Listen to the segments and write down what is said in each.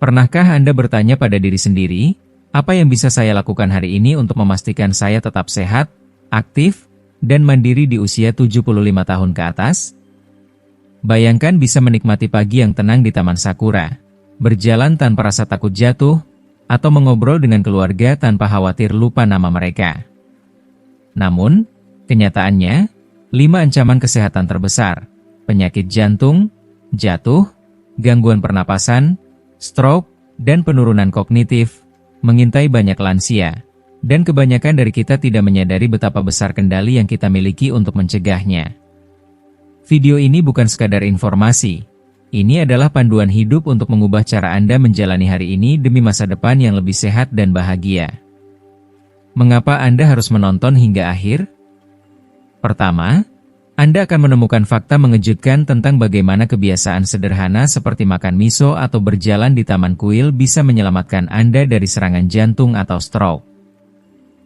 Pernahkah Anda bertanya pada diri sendiri, apa yang bisa saya lakukan hari ini untuk memastikan saya tetap sehat, aktif, dan mandiri di usia 75 tahun ke atas? Bayangkan bisa menikmati pagi yang tenang di Taman Sakura, berjalan tanpa rasa takut jatuh, atau mengobrol dengan keluarga tanpa khawatir lupa nama mereka. Namun, kenyataannya, 5 ancaman kesehatan terbesar, penyakit jantung, jatuh, gangguan pernapasan, stroke, dan penurunan kognitif, mengintai banyak lansia, dan kebanyakan dari kita tidak menyadari betapa besar kendali yang kita miliki untuk mencegahnya. Video ini bukan sekadar informasi, ini adalah panduan hidup untuk mengubah cara Anda menjalani hari ini demi masa depan yang lebih sehat dan bahagia. Mengapa Anda harus menonton hingga akhir? Pertama, Anda akan menemukan fakta mengejutkan tentang bagaimana kebiasaan sederhana seperti makan miso atau berjalan di taman kuil bisa menyelamatkan Anda dari serangan jantung atau stroke.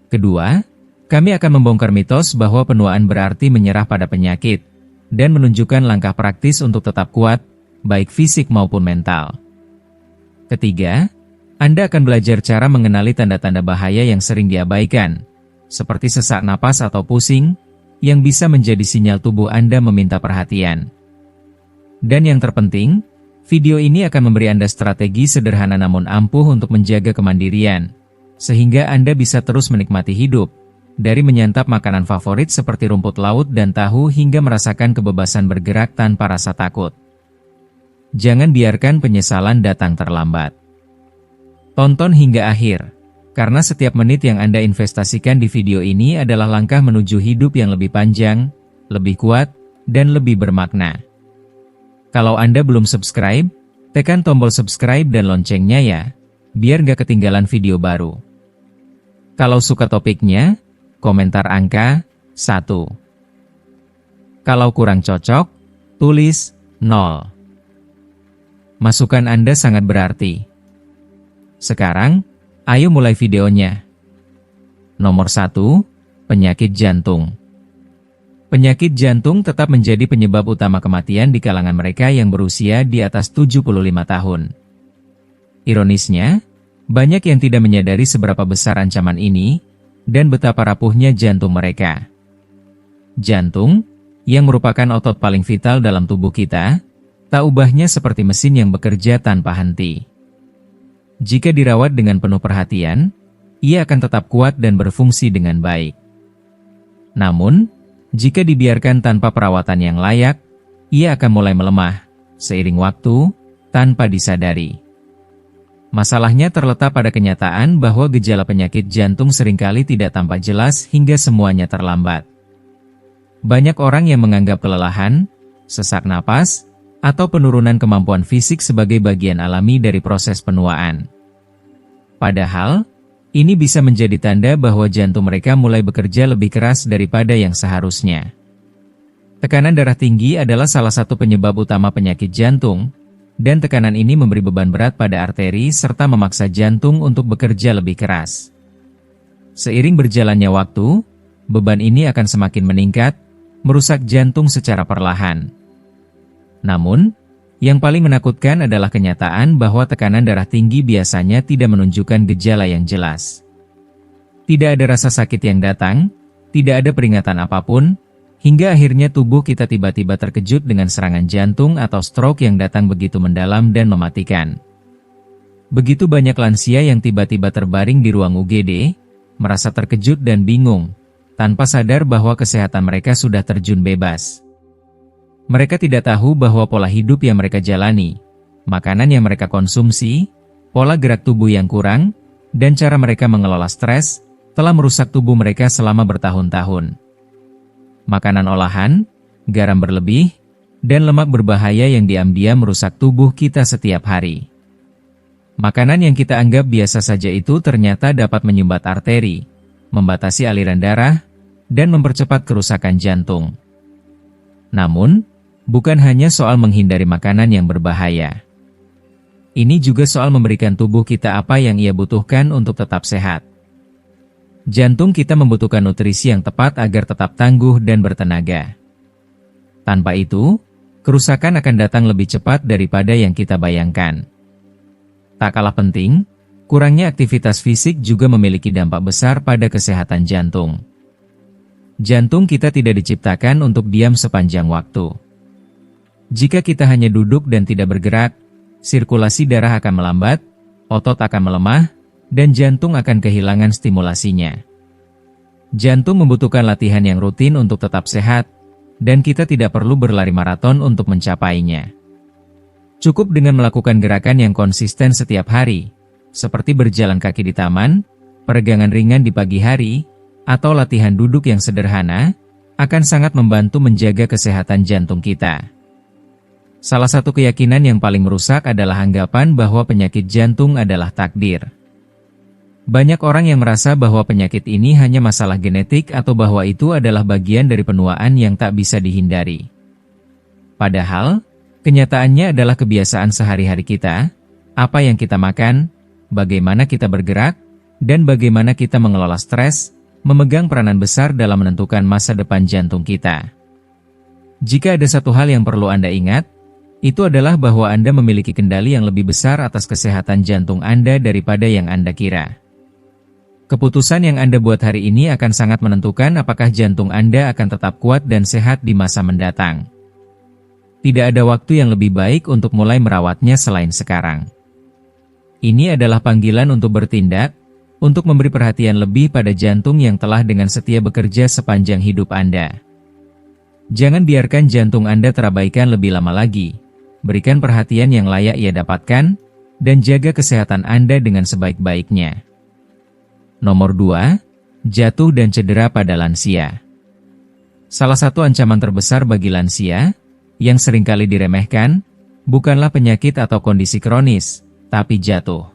Kedua, kami akan membongkar mitos bahwa penuaan berarti menyerah pada penyakit, dan menunjukkan langkah praktis untuk tetap kuat, baik fisik maupun mental. Ketiga, Anda akan belajar cara mengenali tanda-tanda bahaya yang sering diabaikan, seperti sesak napas atau pusing, yang bisa menjadi sinyal tubuh Anda meminta perhatian. Dan yang terpenting, video ini akan memberi Anda strategi sederhana namun ampuh untuk menjaga kemandirian, sehingga Anda bisa terus menikmati hidup, dari menyantap makanan favorit seperti rumput laut dan tahu hingga merasakan kebebasan bergerak tanpa rasa takut. Jangan biarkan penyesalan datang terlambat. Tonton hingga akhir, karena setiap menit yang Anda investasikan di video ini adalah langkah menuju hidup yang lebih panjang, lebih kuat, dan lebih bermakna. Kalau Anda belum subscribe, tekan tombol subscribe dan loncengnya ya, biar nggak ketinggalan video baru. Kalau suka topiknya, komentar angka 1. Kalau kurang cocok, tulis 0. Masukan Anda sangat berarti. Sekarang, ayo mulai videonya. Nomor 1, penyakit jantung. Penyakit jantung tetap menjadi penyebab utama kematian di kalangan mereka yang berusia di atas 75 tahun. Ironisnya, banyak yang tidak menyadari seberapa besar ancaman ini, dan betapa rapuhnya jantung mereka. Jantung, yang merupakan otot paling vital dalam tubuh kita, tak ubahnya seperti mesin yang bekerja tanpa henti. Jika dirawat dengan penuh perhatian, ia akan tetap kuat dan berfungsi dengan baik. Namun, jika dibiarkan tanpa perawatan yang layak, ia akan mulai melemah, seiring waktu, tanpa disadari. Masalahnya terletak pada kenyataan bahwa gejala penyakit jantung seringkali tidak tampak jelas hingga semuanya terlambat. Banyak orang yang menganggap kelelahan, sesak napas, atau penurunan kemampuan fisik sebagai bagian alami dari proses penuaan. Padahal, ini bisa menjadi tanda bahwa jantung mereka mulai bekerja lebih keras daripada yang seharusnya. Tekanan darah tinggi adalah salah satu penyebab utama penyakit jantung, dan tekanan ini memberi beban berat pada arteri serta memaksa jantung untuk bekerja lebih keras. Seiring berjalannya waktu, beban ini akan semakin meningkat, merusak jantung secara perlahan. Namun, yang paling menakutkan adalah kenyataan bahwa tekanan darah tinggi biasanya tidak menunjukkan gejala yang jelas. Tidak ada rasa sakit yang datang, tidak ada peringatan apapun, hingga akhirnya tubuh kita tiba-tiba terkejut dengan serangan jantung atau stroke yang datang begitu mendalam dan mematikan. Begitu banyak lansia yang tiba-tiba terbaring di ruang UGD, merasa terkejut dan bingung, tanpa sadar bahwa kesehatan mereka sudah terjun bebas. Mereka tidak tahu bahwa pola hidup yang mereka jalani, makanan yang mereka konsumsi, pola gerak tubuh yang kurang, dan cara mereka mengelola stres, telah merusak tubuh mereka selama bertahun-tahun. Makanan olahan, garam berlebih, dan lemak berbahaya yang diam-diam merusak tubuh kita setiap hari. Makanan yang kita anggap biasa saja itu ternyata dapat menyumbat arteri, membatasi aliran darah, dan mempercepat kerusakan jantung. Namun, bukan hanya soal menghindari makanan yang berbahaya. Ini juga soal memberikan tubuh kita apa yang ia butuhkan untuk tetap sehat. Jantung kita membutuhkan nutrisi yang tepat agar tetap tangguh dan bertenaga. Tanpa itu, kerusakan akan datang lebih cepat daripada yang kita bayangkan. Tak kalah penting, kurangnya aktivitas fisik juga memiliki dampak besar pada kesehatan jantung. Jantung kita tidak diciptakan untuk diam sepanjang waktu. Jika kita hanya duduk dan tidak bergerak, sirkulasi darah akan melambat, otot akan melemah, dan jantung akan kehilangan stimulasinya. Jantung membutuhkan latihan yang rutin untuk tetap sehat, dan kita tidak perlu berlari maraton untuk mencapainya. Cukup dengan melakukan gerakan yang konsisten setiap hari, seperti berjalan kaki di taman, peregangan ringan di pagi hari, atau latihan duduk yang sederhana, akan sangat membantu menjaga kesehatan jantung kita. Salah satu keyakinan yang paling merusak adalah anggapan bahwa penyakit jantung adalah takdir. Banyak orang yang merasa bahwa penyakit ini hanya masalah genetik atau bahwa itu adalah bagian dari penuaan yang tak bisa dihindari. Padahal, kenyataannya adalah kebiasaan sehari-hari kita, apa yang kita makan, bagaimana kita bergerak, dan bagaimana kita mengelola stres, memegang peranan besar dalam menentukan masa depan jantung kita. Jika ada satu hal yang perlu Anda ingat, itu adalah bahwa Anda memiliki kendali yang lebih besar atas kesehatan jantung Anda daripada yang Anda kira. Keputusan yang Anda buat hari ini akan sangat menentukan apakah jantung Anda akan tetap kuat dan sehat di masa mendatang. Tidak ada waktu yang lebih baik untuk mulai merawatnya selain sekarang. Ini adalah panggilan untuk bertindak, untuk memberi perhatian lebih pada jantung yang telah dengan setia bekerja sepanjang hidup Anda. Jangan biarkan jantung Anda terabaikan lebih lama lagi. Berikan perhatian yang layak ia dapatkan, dan jaga kesehatan Anda dengan sebaik-baiknya. Nomor 2, jatuh dan cedera pada lansia. Salah satu ancaman terbesar bagi lansia, yang seringkali diremehkan, bukanlah penyakit atau kondisi kronis, tapi jatuh.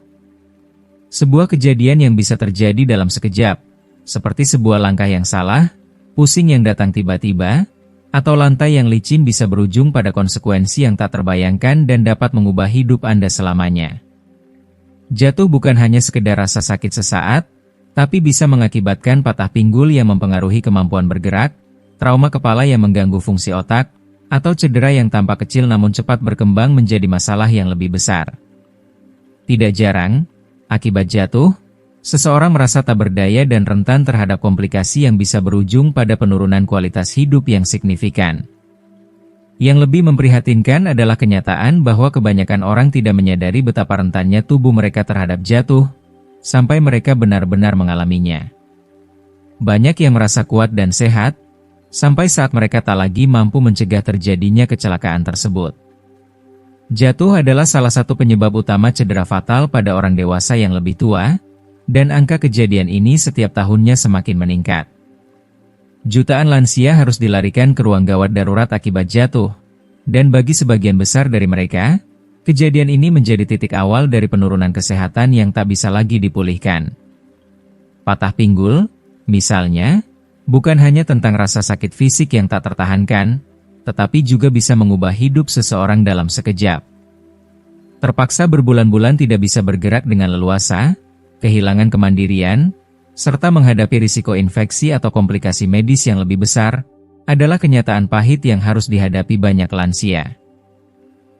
Sebuah kejadian yang bisa terjadi dalam sekejap, seperti sebuah langkah yang salah, pusing yang datang tiba-tiba, atau lantai yang licin bisa berujung pada konsekuensi yang tak terbayangkan dan dapat mengubah hidup Anda selamanya. Jatuh bukan hanya sekedar rasa sakit sesaat, tapi bisa mengakibatkan patah pinggul yang mempengaruhi kemampuan bergerak, trauma kepala yang mengganggu fungsi otak, atau cedera yang tampak kecil namun cepat berkembang menjadi masalah yang lebih besar. Tidak jarang, akibat jatuh, seseorang merasa tak berdaya dan rentan terhadap komplikasi yang bisa berujung pada penurunan kualitas hidup yang signifikan. Yang lebih memprihatinkan adalah kenyataan bahwa kebanyakan orang tidak menyadari betapa rentannya tubuh mereka terhadap jatuh, sampai mereka benar-benar mengalaminya. Banyak yang merasa kuat dan sehat, sampai saat mereka tak lagi mampu mencegah terjadinya kecelakaan tersebut. Jatuh adalah salah satu penyebab utama cedera fatal pada orang dewasa yang lebih tua, dan angka kejadian ini setiap tahunnya semakin meningkat. Jutaan lansia harus dilarikan ke ruang gawat darurat akibat jatuh, dan bagi sebagian besar dari mereka, kejadian ini menjadi titik awal dari penurunan kesehatan yang tak bisa lagi dipulihkan. Patah pinggul, misalnya, bukan hanya tentang rasa sakit fisik yang tak tertahankan, tetapi juga bisa mengubah hidup seseorang dalam sekejap. Terpaksa berbulan-bulan tidak bisa bergerak dengan leluasa, kehilangan kemandirian, serta menghadapi risiko infeksi atau komplikasi medis yang lebih besar, adalah kenyataan pahit yang harus dihadapi banyak lansia.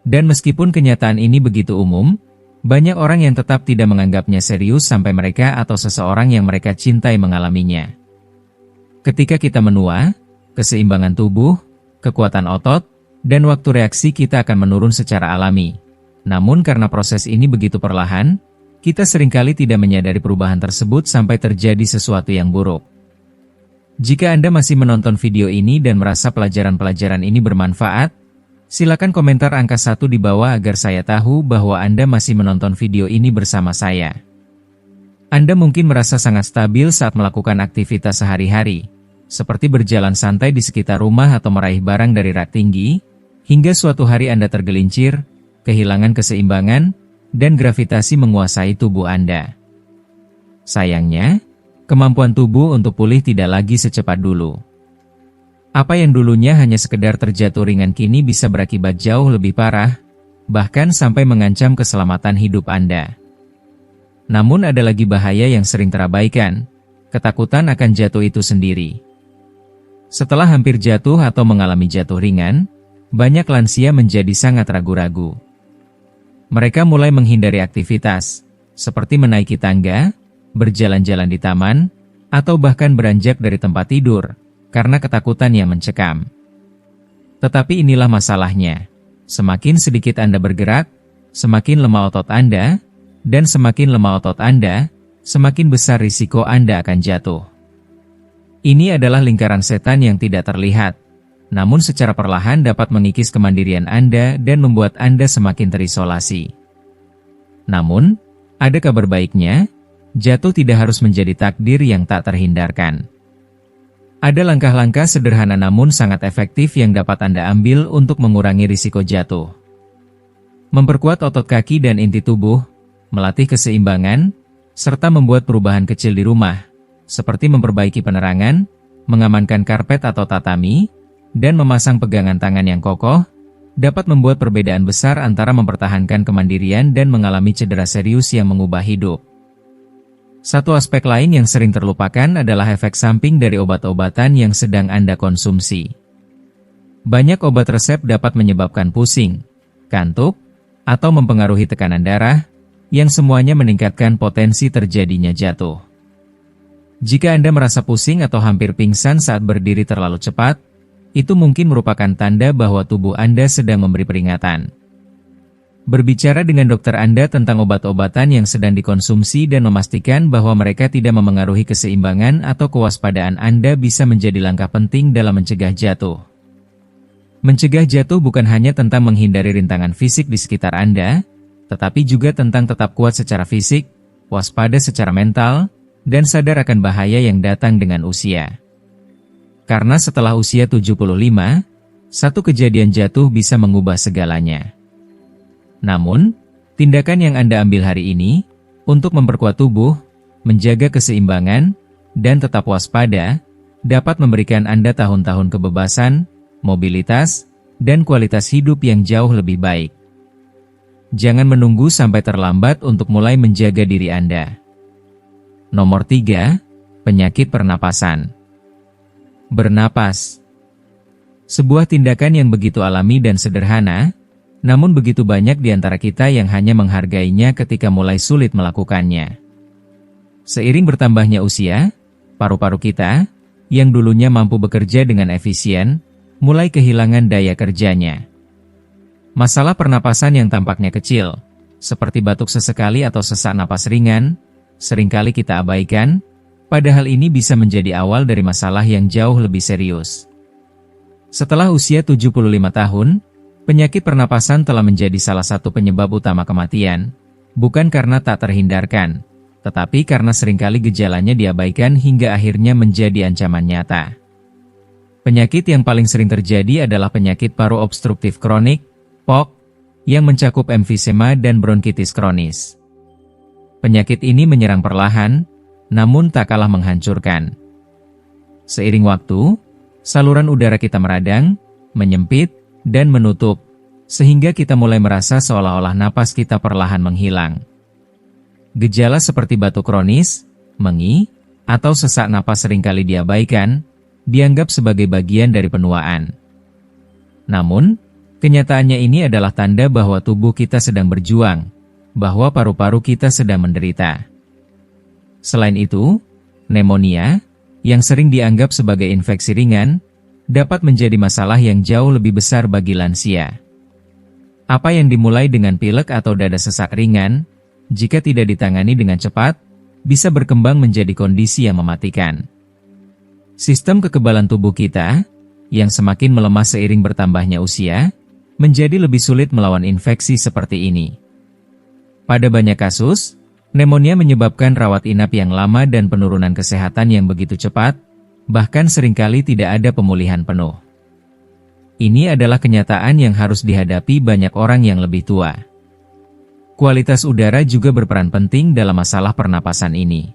Dan meskipun kenyataan ini begitu umum, banyak orang yang tetap tidak menganggapnya serius sampai mereka atau seseorang yang mereka cintai mengalaminya. Ketika kita menua, keseimbangan tubuh, kekuatan otot, dan waktu reaksi kita akan menurun secara alami. Namun karena proses ini begitu perlahan, kita seringkali tidak menyadari perubahan tersebut sampai terjadi sesuatu yang buruk. Jika Anda masih menonton video ini dan merasa pelajaran-pelajaran ini bermanfaat, silakan komentar angka 1 di bawah agar saya tahu bahwa Anda masih menonton video ini bersama saya. Anda mungkin merasa sangat stabil saat melakukan aktivitas sehari-hari, seperti berjalan santai di sekitar rumah atau meraih barang dari rak tinggi, hingga suatu hari Anda tergelincir, kehilangan keseimbangan, dan gravitasi menguasai tubuh Anda. Sayangnya, kemampuan tubuh untuk pulih tidak lagi secepat dulu. Apa yang dulunya hanya sekedar terjatuh ringan kini bisa berakibat jauh lebih parah, bahkan sampai mengancam keselamatan hidup Anda. Namun ada lagi bahaya yang sering terabaikan, ketakutan akan jatuh itu sendiri. Setelah hampir jatuh atau mengalami jatuh ringan, banyak lansia menjadi sangat ragu-ragu. Mereka mulai menghindari aktivitas, seperti menaiki tangga, berjalan-jalan di taman, atau bahkan beranjak dari tempat tidur, karena ketakutan yang mencekam. Tetapi inilah masalahnya. Semakin sedikit Anda bergerak, semakin lemah otot Anda, dan semakin lemah otot Anda, semakin besar risiko Anda akan jatuh. Ini adalah lingkaran setan yang tidak terlihat, namun secara perlahan dapat mengikis kemandirian Anda dan membuat Anda semakin terisolasi. Namun, ada kabar baiknya, jatuh tidak harus menjadi takdir yang tak terhindarkan. Ada langkah-langkah sederhana namun sangat efektif yang dapat Anda ambil untuk mengurangi risiko jatuh. Memperkuat otot kaki dan inti tubuh, melatih keseimbangan, serta membuat perubahan kecil di rumah, seperti memperbaiki penerangan, mengamankan karpet atau tatami, dan memasang pegangan tangan yang kokoh, dapat membuat perbedaan besar antara mempertahankan kemandirian dan mengalami cedera serius yang mengubah hidup. Satu aspek lain yang sering terlupakan adalah efek samping dari obat-obatan yang sedang Anda konsumsi. Banyak obat resep dapat menyebabkan pusing, kantuk, atau mempengaruhi tekanan darah, yang semuanya meningkatkan potensi terjadinya jatuh. Jika Anda merasa pusing atau hampir pingsan saat berdiri terlalu cepat, itu mungkin merupakan tanda bahwa tubuh Anda sedang memberi peringatan. Berbicara dengan dokter Anda tentang obat-obatan yang sedang dikonsumsi dan memastikan bahwa mereka tidak memengaruhi keseimbangan atau kewaspadaan Anda bisa menjadi langkah penting dalam mencegah jatuh. Mencegah jatuh bukan hanya tentang menghindari rintangan fisik di sekitar Anda, tetapi juga tentang tetap kuat secara fisik, waspada secara mental, dan sadar akan bahaya yang datang dengan usia. Karena setelah usia 75, satu kejadian jatuh bisa mengubah segalanya. Namun, tindakan yang Anda ambil hari ini, untuk memperkuat tubuh, menjaga keseimbangan, dan tetap waspada, dapat memberikan Anda tahun-tahun kebebasan, mobilitas, dan kualitas hidup yang jauh lebih baik. Jangan menunggu sampai terlambat untuk mulai menjaga diri Anda. Nomor 3, penyakit pernapasan. Bernapas. Sebuah tindakan yang begitu alami dan sederhana, namun begitu banyak di antara kita yang hanya menghargainya ketika mulai sulit melakukannya. Seiring bertambahnya usia, paru-paru kita, yang dulunya mampu bekerja dengan efisien, mulai kehilangan daya kerjanya. Masalah pernapasan yang tampaknya kecil, seperti batuk sesekali atau sesak napas ringan, seringkali kita abaikan, padahal ini bisa menjadi awal dari masalah yang jauh lebih serius. Setelah usia 75 tahun, penyakit pernapasan telah menjadi salah satu penyebab utama kematian, bukan karena tak terhindarkan, tetapi karena seringkali gejalanya diabaikan hingga akhirnya menjadi ancaman nyata. Penyakit yang paling sering terjadi adalah penyakit paru obstruktif kronik, POK, yang mencakup emfisema dan bronkitis kronis. Penyakit ini menyerang perlahan, namun tak kalah menghancurkan. Seiring waktu, saluran udara kita meradang, menyempit, dan menutup, sehingga kita mulai merasa seolah-olah napas kita perlahan menghilang. Gejala seperti batuk kronis, mengi, atau sesak napas seringkali diabaikan, dianggap sebagai bagian dari penuaan. Namun, kenyataannya ini adalah tanda bahwa tubuh kita sedang berjuang, bahwa paru-paru kita sedang menderita. Selain itu, pneumonia, yang sering dianggap sebagai infeksi ringan, dapat menjadi masalah yang jauh lebih besar bagi lansia. Apa yang dimulai dengan pilek atau dada sesak ringan, jika tidak ditangani dengan cepat, bisa berkembang menjadi kondisi yang mematikan. Sistem kekebalan tubuh kita, yang semakin melemah seiring bertambahnya usia, menjadi lebih sulit melawan infeksi seperti ini. Pada banyak kasus, pneumonia menyebabkan rawat inap yang lama dan penurunan kesehatan yang begitu cepat, bahkan seringkali tidak ada pemulihan penuh. Ini adalah kenyataan yang harus dihadapi banyak orang yang lebih tua. Kualitas udara juga berperan penting dalam masalah pernapasan ini.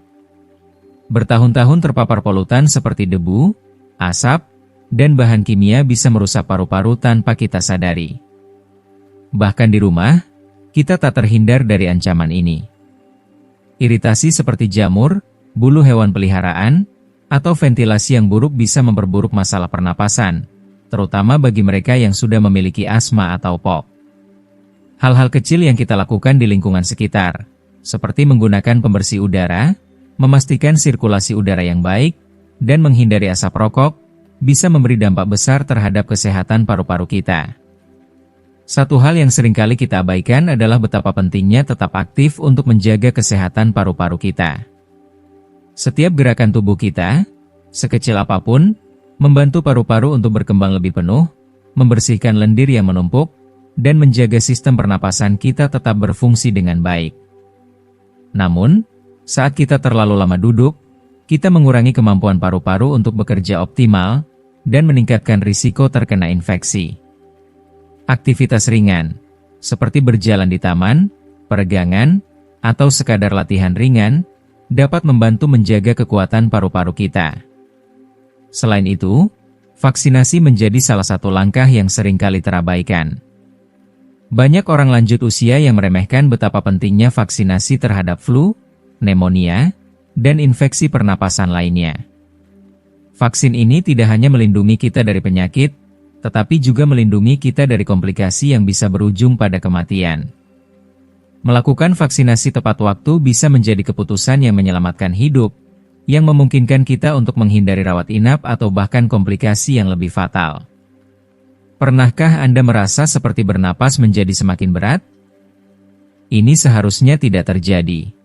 Bertahun-tahun terpapar polutan seperti debu, asap, dan bahan kimia bisa merusak paru-paru tanpa kita sadari. Bahkan di rumah, kita tak terhindar dari ancaman ini. Iritasi seperti jamur, bulu hewan peliharaan, atau ventilasi yang buruk bisa memperburuk masalah pernapasan, terutama bagi mereka yang sudah memiliki asma atau POK. Hal-hal kecil yang kita lakukan di lingkungan sekitar, seperti menggunakan pembersih udara, memastikan sirkulasi udara yang baik, dan menghindari asap rokok, bisa memberi dampak besar terhadap kesehatan paru-paru kita. Satu hal yang seringkali kita abaikan adalah betapa pentingnya tetap aktif untuk menjaga kesehatan paru-paru kita. Setiap gerakan tubuh kita, sekecil apapun, membantu paru-paru untuk berkembang lebih penuh, membersihkan lendir yang menumpuk, dan menjaga sistem pernapasan kita tetap berfungsi dengan baik. Namun, saat kita terlalu lama duduk, kita mengurangi kemampuan paru-paru untuk bekerja optimal dan meningkatkan risiko terkena infeksi. Aktivitas ringan, seperti berjalan di taman, peregangan, atau sekadar latihan ringan, dapat membantu menjaga kekuatan paru-paru kita. Selain itu, vaksinasi menjadi salah satu langkah yang seringkali terabaikan. Banyak orang lanjut usia yang meremehkan betapa pentingnya vaksinasi terhadap flu, pneumonia, dan infeksi pernapasan lainnya. Vaksin ini tidak hanya melindungi kita dari penyakit, tetapi juga melindungi kita dari komplikasi yang bisa berujung pada kematian. Melakukan vaksinasi tepat waktu bisa menjadi keputusan yang menyelamatkan hidup, yang memungkinkan kita untuk menghindari rawat inap atau bahkan komplikasi yang lebih fatal. Pernahkah Anda merasa seperti bernapas menjadi semakin berat? Ini seharusnya tidak terjadi.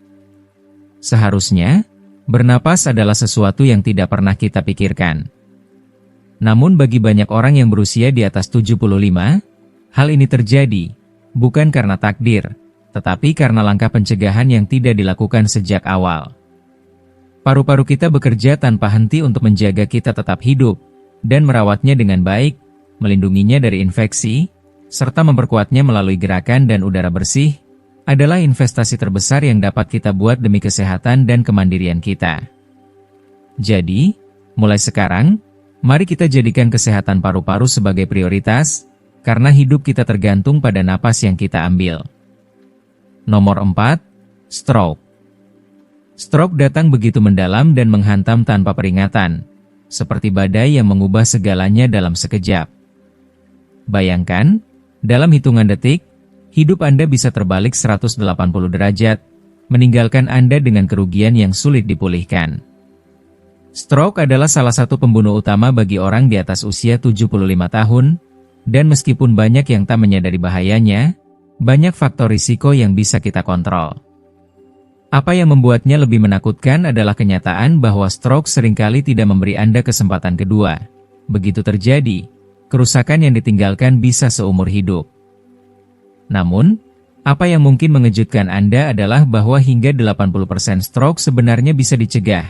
Seharusnya, bernapas adalah sesuatu yang tidak pernah kita pikirkan. Namun bagi banyak orang yang berusia di atas 75, hal ini terjadi, bukan karena takdir, tetapi karena langkah pencegahan yang tidak dilakukan sejak awal. Paru-paru kita bekerja tanpa henti untuk menjaga kita tetap hidup, dan merawatnya dengan baik, melindunginya dari infeksi, serta memperkuatnya melalui gerakan dan udara bersih, adalah investasi terbesar yang dapat kita buat demi kesehatan dan kemandirian kita. Jadi, mulai sekarang, mari kita jadikan kesehatan paru-paru sebagai prioritas, karena hidup kita tergantung pada napas yang kita ambil. Nomor 4. Stroke. Stroke datang begitu mendalam dan menghantam tanpa peringatan, seperti badai yang mengubah segalanya dalam sekejap. Bayangkan, dalam hitungan detik, hidup Anda bisa terbalik 180 derajat, meninggalkan Anda dengan kerugian yang sulit dipulihkan. Stroke adalah salah satu pembunuh utama bagi orang di atas usia 75 tahun, dan meskipun banyak yang tak menyadari bahayanya, banyak faktor risiko yang bisa kita kontrol. Apa yang membuatnya lebih menakutkan adalah kenyataan bahwa stroke seringkali tidak memberi Anda kesempatan kedua. Begitu terjadi, kerusakan yang ditinggalkan bisa seumur hidup. Namun, apa yang mungkin mengejutkan Anda adalah bahwa hingga 80% stroke sebenarnya bisa dicegah.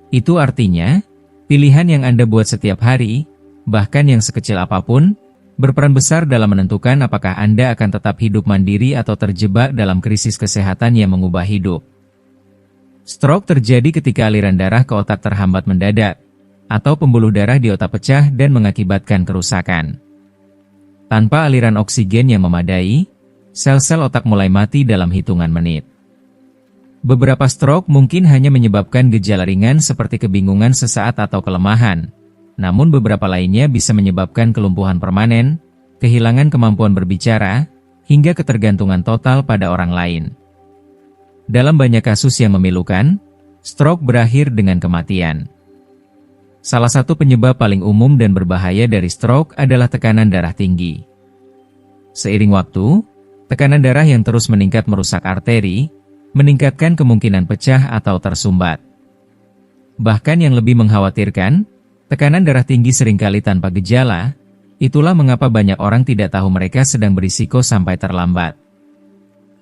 Itu artinya, pilihan yang Anda buat setiap hari, bahkan yang sekecil apapun, berperan besar dalam menentukan apakah Anda akan tetap hidup mandiri atau terjebak dalam krisis kesehatan yang mengubah hidup. Stroke terjadi ketika aliran darah ke otak terhambat mendadak, atau pembuluh darah di otak pecah dan mengakibatkan kerusakan. Tanpa aliran oksigen yang memadai, sel-sel otak mulai mati dalam hitungan menit. Beberapa stroke mungkin hanya menyebabkan gejala ringan seperti kebingungan sesaat atau kelemahan, namun beberapa lainnya bisa menyebabkan kelumpuhan permanen, kehilangan kemampuan berbicara, hingga ketergantungan total pada orang lain. Dalam banyak kasus yang memilukan, stroke berakhir dengan kematian. Salah satu penyebab paling umum dan berbahaya dari stroke adalah tekanan darah tinggi. Seiring waktu, tekanan darah yang terus meningkat merusak arteri, meningkatkan kemungkinan pecah atau tersumbat. Bahkan yang lebih mengkhawatirkan, tekanan darah tinggi seringkali tanpa gejala, itulah mengapa banyak orang tidak tahu mereka sedang berisiko sampai terlambat.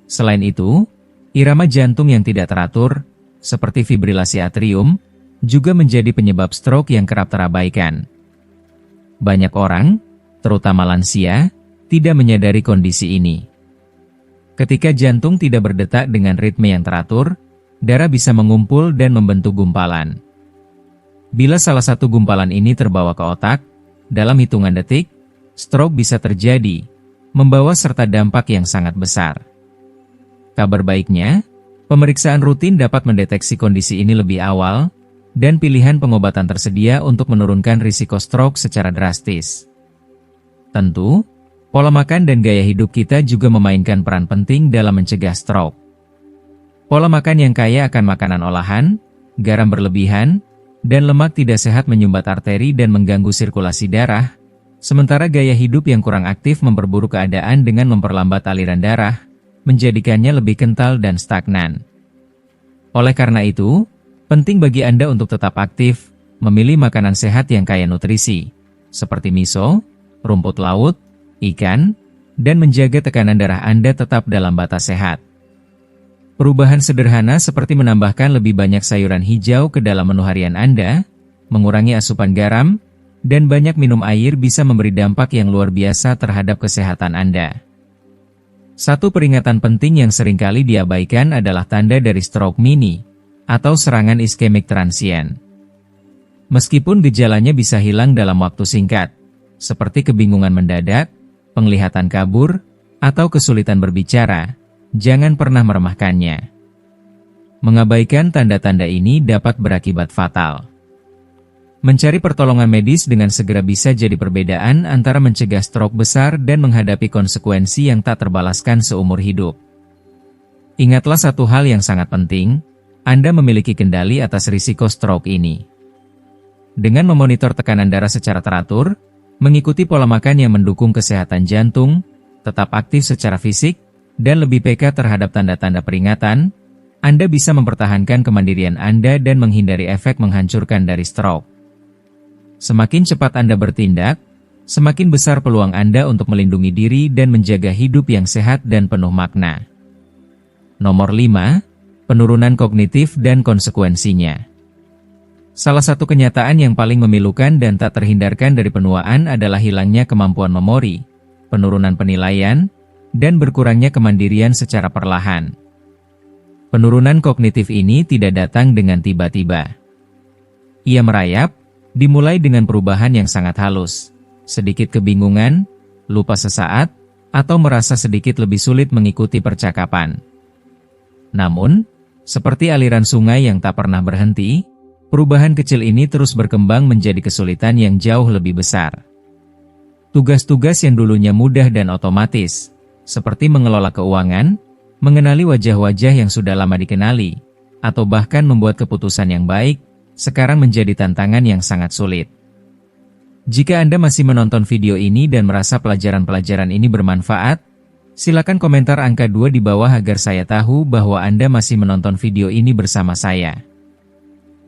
Selain itu, irama jantung yang tidak teratur, seperti fibrilasi atrium, juga menjadi penyebab stroke yang kerap terabaikan. Banyak orang, terutama lansia, tidak menyadari kondisi ini. Ketika jantung tidak berdetak dengan ritme yang teratur, darah bisa mengumpul dan membentuk gumpalan. Bila salah satu gumpalan ini terbawa ke otak, dalam hitungan detik, stroke bisa terjadi, membawa serta dampak yang sangat besar. Kabar baiknya, pemeriksaan rutin dapat mendeteksi kondisi ini lebih awal, dan pilihan pengobatan tersedia untuk menurunkan risiko stroke secara drastis. Tentu, Pola makan dan gaya hidup kita juga memainkan peran penting dalam mencegah stroke. Pola makan yang kaya akan makanan olahan, garam berlebihan, dan lemak tidak sehat menyumbat arteri dan mengganggu sirkulasi darah, sementara gaya hidup yang kurang aktif memperburuk keadaan dengan memperlambat aliran darah, menjadikannya lebih kental dan stagnan. Oleh karena itu, penting bagi Anda untuk tetap aktif, memilih makanan sehat yang kaya nutrisi, seperti miso, rumput laut, ikan, dan menjaga tekanan darah Anda tetap dalam batas sehat. Perubahan sederhana seperti menambahkan lebih banyak sayuran hijau ke dalam menu harian Anda, mengurangi asupan garam, dan banyak minum air bisa memberi dampak yang luar biasa terhadap kesehatan Anda. Satu peringatan penting yang seringkali diabaikan adalah tanda dari stroke mini, atau serangan iskemik transien. Meskipun gejalanya bisa hilang dalam waktu singkat, seperti kebingungan mendadak, penglihatan kabur, atau kesulitan berbicara, jangan pernah meremehkannya. Mengabaikan tanda-tanda ini dapat berakibat fatal. Mencari pertolongan medis dengan segera bisa jadi perbedaan antara mencegah stroke besar dan menghadapi konsekuensi yang tak terbalaskan seumur hidup. Ingatlah satu hal yang sangat penting, Anda memiliki kendali atas risiko stroke ini. Dengan memonitor tekanan darah secara teratur, mengikuti pola makan yang mendukung kesehatan jantung, tetap aktif secara fisik, dan lebih peka terhadap tanda-tanda peringatan, Anda bisa mempertahankan kemandirian Anda dan menghindari efek menghancurkan dari stroke. Semakin cepat Anda bertindak, semakin besar peluang Anda untuk melindungi diri dan menjaga hidup yang sehat dan penuh makna. Nomor 5. Penurunan kognitif dan konsekuensinya. Salah satu kenyataan yang paling memilukan dan tak terhindarkan dari penuaan adalah hilangnya kemampuan memori, penurunan penilaian, dan berkurangnya kemandirian secara perlahan. Penurunan kognitif ini tidak datang dengan tiba-tiba. Ia merayap, dimulai dengan perubahan yang sangat halus, sedikit kebingungan, lupa sesaat, atau merasa sedikit lebih sulit mengikuti percakapan. Namun, seperti aliran sungai yang tak pernah berhenti, perubahan kecil ini terus berkembang menjadi kesulitan yang jauh lebih besar. Tugas-tugas yang dulunya mudah dan otomatis, seperti mengelola keuangan, mengenali wajah-wajah yang sudah lama dikenali, atau bahkan membuat keputusan yang baik, sekarang menjadi tantangan yang sangat sulit. Jika Anda masih menonton video ini dan merasa pelajaran-pelajaran ini bermanfaat, silakan komentar angka 2 di bawah agar saya tahu bahwa Anda masih menonton video ini bersama saya.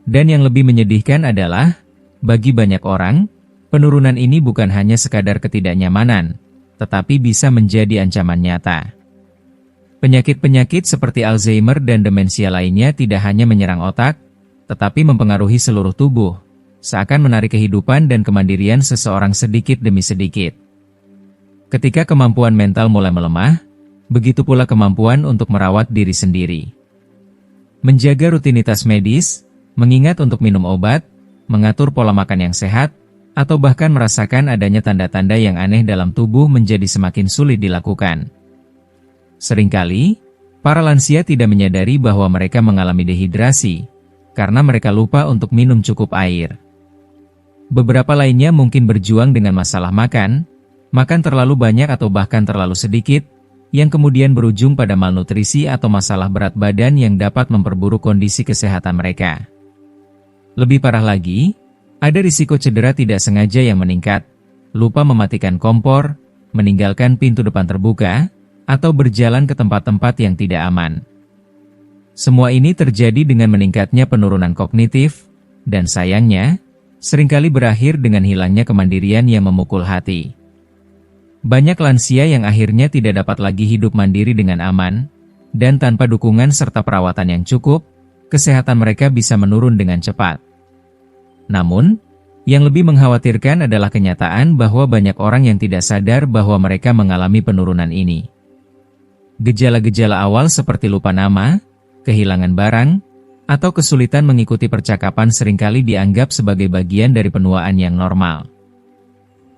Dan yang lebih menyedihkan adalah, bagi banyak orang, penurunan ini bukan hanya sekadar ketidaknyamanan, tetapi bisa menjadi ancaman nyata. Penyakit-penyakit seperti Alzheimer dan demensia lainnya tidak hanya menyerang otak, tetapi mempengaruhi seluruh tubuh, seakan menarik kehidupan dan kemandirian seseorang sedikit demi sedikit. Ketika kemampuan mental mulai melemah, begitu pula kemampuan untuk merawat diri sendiri. Menjaga rutinitas medis, mengingat untuk minum obat, mengatur pola makan yang sehat, atau bahkan merasakan adanya tanda-tanda yang aneh dalam tubuh menjadi semakin sulit dilakukan. Seringkali, para lansia tidak menyadari bahwa mereka mengalami dehidrasi, karena mereka lupa untuk minum cukup air. Beberapa lainnya mungkin berjuang dengan masalah makan terlalu banyak atau bahkan terlalu sedikit, yang kemudian berujung pada malnutrisi atau masalah berat badan yang dapat memperburuk kondisi kesehatan mereka. Lebih parah lagi, ada risiko cedera tidak sengaja yang meningkat, lupa mematikan kompor, meninggalkan pintu depan terbuka, atau berjalan ke tempat-tempat yang tidak aman. Semua ini terjadi dengan meningkatnya penurunan kognitif, dan sayangnya, seringkali berakhir dengan hilangnya kemandirian yang memukul hati. Banyak lansia yang akhirnya tidak dapat lagi hidup mandiri dengan aman, dan tanpa dukungan serta perawatan yang cukup, kesehatan mereka bisa menurun dengan cepat. Namun, yang lebih mengkhawatirkan adalah kenyataan bahwa banyak orang yang tidak sadar bahwa mereka mengalami penurunan ini. Gejala-gejala awal seperti lupa nama, kehilangan barang, atau kesulitan mengikuti percakapan seringkali dianggap sebagai bagian dari penuaan yang normal.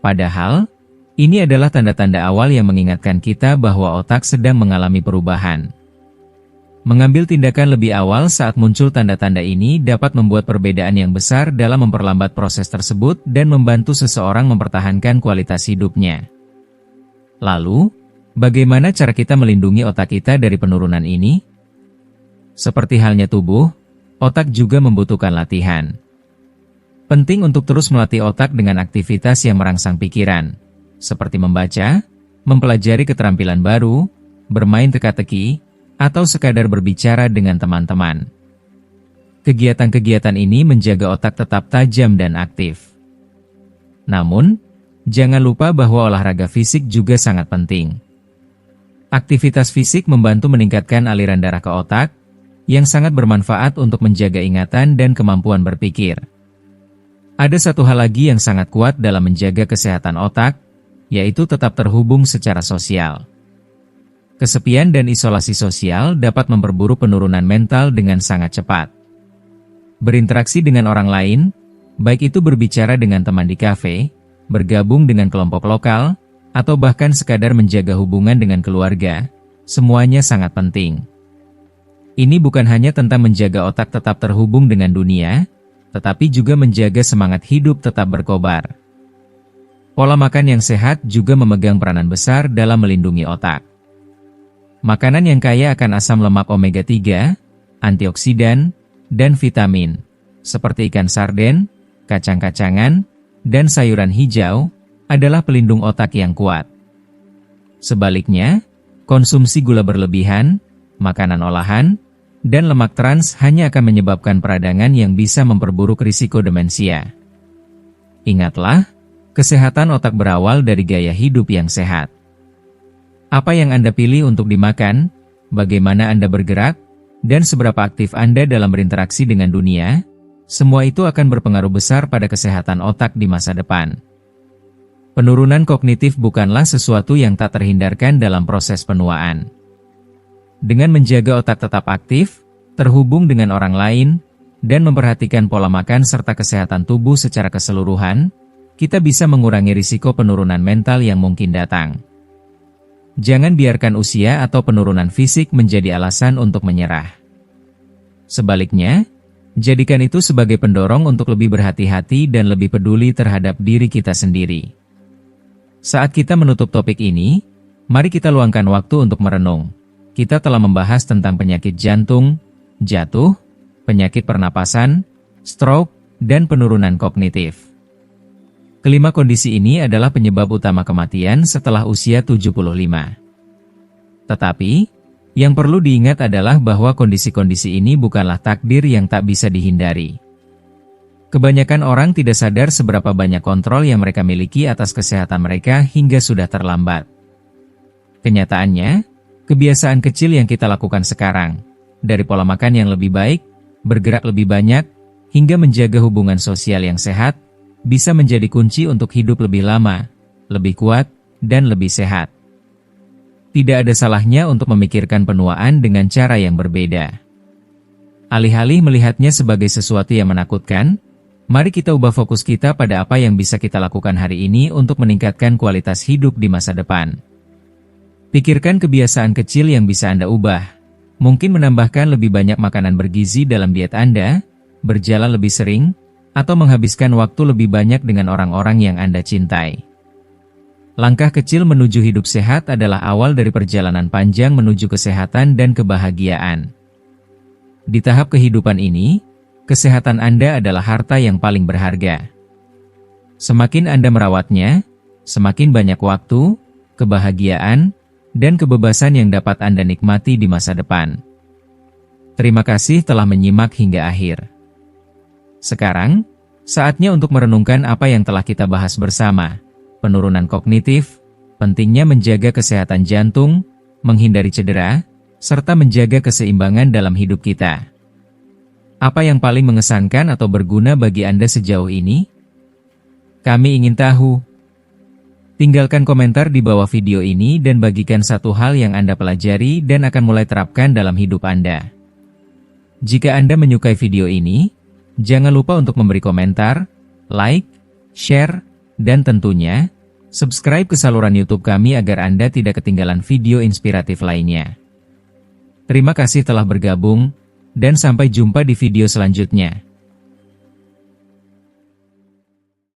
Padahal, ini adalah tanda-tanda awal yang mengingatkan kita bahwa otak sedang mengalami perubahan. Mengambil tindakan lebih awal saat muncul tanda-tanda ini dapat membuat perbedaan yang besar dalam memperlambat proses tersebut dan membantu seseorang mempertahankan kualitas hidupnya. Lalu, bagaimana cara kita melindungi otak kita dari penurunan ini? Seperti halnya tubuh, otak juga membutuhkan latihan. Penting untuk terus melatih otak dengan aktivitas yang merangsang pikiran, seperti membaca, mempelajari keterampilan baru, bermain teka-teki, atau sekadar berbicara dengan teman-teman. Kegiatan-kegiatan ini menjaga otak tetap tajam dan aktif. Namun, jangan lupa bahwa olahraga fisik juga sangat penting. Aktivitas fisik membantu meningkatkan aliran darah ke otak, yang sangat bermanfaat untuk menjaga ingatan dan kemampuan berpikir. Ada satu hal lagi yang sangat kuat dalam menjaga kesehatan otak, yaitu tetap terhubung secara sosial. Kesepian dan isolasi sosial dapat memperburuk penurunan mental dengan sangat cepat. Berinteraksi dengan orang lain, baik itu berbicara dengan teman di kafe, bergabung dengan kelompok lokal, atau bahkan sekadar menjaga hubungan dengan keluarga, semuanya sangat penting. Ini bukan hanya tentang menjaga otak tetap terhubung dengan dunia, tetapi juga menjaga semangat hidup tetap berkobar. Pola makan yang sehat juga memegang peranan besar dalam melindungi otak. Makanan yang kaya akan asam lemak omega 3, antioksidan, dan vitamin, seperti ikan sarden, kacang-kacangan, dan sayuran hijau, adalah pelindung otak yang kuat. Sebaliknya, konsumsi gula berlebihan, makanan olahan, dan lemak trans hanya akan menyebabkan peradangan yang bisa memperburuk risiko demensia. Ingatlah, kesehatan otak berawal dari gaya hidup yang sehat. Apa yang Anda pilih untuk dimakan, bagaimana Anda bergerak, dan seberapa aktif Anda dalam berinteraksi dengan dunia, semua itu akan berpengaruh besar pada kesehatan otak di masa depan. Penurunan kognitif bukanlah sesuatu yang tak terhindarkan dalam proses penuaan. Dengan menjaga otak tetap aktif, terhubung dengan orang lain, dan memperhatikan pola makan serta kesehatan tubuh secara keseluruhan, kita bisa mengurangi risiko penurunan mental yang mungkin datang. Jangan biarkan usia atau penurunan fisik menjadi alasan untuk menyerah. Sebaliknya, jadikan itu sebagai pendorong untuk lebih berhati-hati dan lebih peduli terhadap diri kita sendiri. Saat kita menutup topik ini, mari kita luangkan waktu untuk merenung. Kita telah membahas tentang penyakit jantung, jatuh, penyakit pernapasan, stroke, dan penurunan kognitif. Kelima kondisi ini adalah penyebab utama kematian setelah usia 75. Tetapi, yang perlu diingat adalah bahwa kondisi-kondisi ini bukanlah takdir yang tak bisa dihindari. Kebanyakan orang tidak sadar seberapa banyak kontrol yang mereka miliki atas kesehatan mereka hingga sudah terlambat. Kenyataannya, kebiasaan kecil yang kita lakukan sekarang, dari pola makan yang lebih baik, bergerak lebih banyak, hingga menjaga hubungan sosial yang sehat, bisa menjadi kunci untuk hidup lebih lama, lebih kuat, dan lebih sehat. Tidak ada salahnya untuk memikirkan penuaan dengan cara yang berbeda. Alih-alih melihatnya sebagai sesuatu yang menakutkan, mari kita ubah fokus kita pada apa yang bisa kita lakukan hari ini untuk meningkatkan kualitas hidup di masa depan. Pikirkan kebiasaan kecil yang bisa Anda ubah. Mungkin menambahkan lebih banyak makanan bergizi dalam diet Anda, berjalan lebih sering, atau menghabiskan waktu lebih banyak dengan orang-orang yang Anda cintai. Langkah kecil menuju hidup sehat adalah awal dari perjalanan panjang menuju kesehatan dan kebahagiaan. Di tahap kehidupan ini, kesehatan Anda adalah harta yang paling berharga. Semakin Anda merawatnya, semakin banyak waktu, kebahagiaan, dan kebebasan yang dapat Anda nikmati di masa depan. Terima kasih telah menyimak hingga akhir. Sekarang, saatnya untuk merenungkan apa yang telah kita bahas bersama. Penurunan kognitif, pentingnya menjaga kesehatan jantung, menghindari cedera, serta menjaga keseimbangan dalam hidup kita. Apa yang paling mengesankan atau berguna bagi Anda sejauh ini? Kami ingin tahu. Tinggalkan komentar di bawah video ini dan bagikan satu hal yang Anda pelajari dan akan mulai terapkan dalam hidup Anda. Jika Anda menyukai video ini, jangan lupa untuk memberi komentar, like, share, dan tentunya, subscribe ke saluran YouTube kami agar Anda tidak ketinggalan video inspiratif lainnya. Terima kasih telah bergabung, dan sampai jumpa di video selanjutnya.